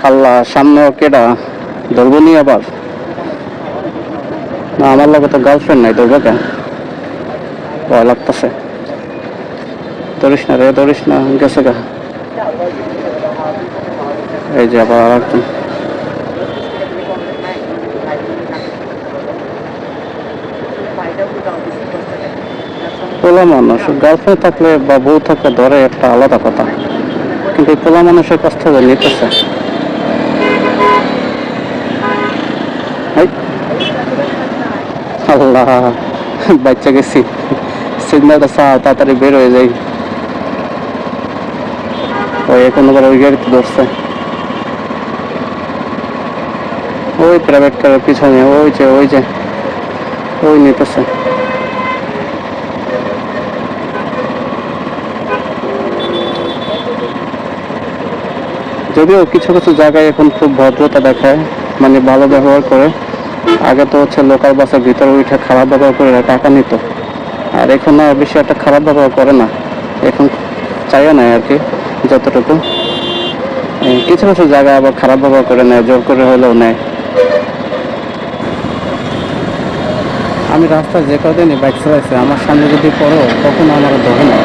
আল্লাহ, সামনে কেডা ধরবো নি আবার? না, আমার লগে তো গার্লফ্রেন্ড নাই, ধরবো কেন? ভয় লাগতেছে। ধরিস না রে, ধরিস না, গেছে গা। এই যে আবার একজন। পোলা মানুষ গার্লফ্রেন্ড থাকলে বা বউ থাকলে ধরে একটা আলাদা কথা, কিন্তু এই পোলা মানুষের কাছ থেকে নিতেছে। আল্লাহ, বাচ্চা গেছি। সিগন্যালটা তাড়াতাড়ি বের হয়ে যায়। ওই এখন আবার ওই গাড়িতে ধরছে, ওই প্রাইভেট কারের পিছনে, ওই যে ওই নিতেছে। যদিও কিছু কিছু জায়গায় এখন খুব ভদ্রতা দেখায়, মানে ভালো ব্যবহার করে। আগে তো হচ্ছে লোকাল বাসের ভিতরে উঠে খারাপ ব্যবহার করে টাকা নিত, আর এখন আর বেশি একটা খারাপ ব্যবহার করে না। এখন চাইও না আর কি, যতটুকু। কিছু কিছু জায়গায় আবার খারাপ ব্যবহার করে নেয়, জোর করে হলেও নেয়। আমি রাস্তায় যে কদিনই বাইক চালাইছি, আমার সামনে যদি পড়ো কখনো আমার ধরে না।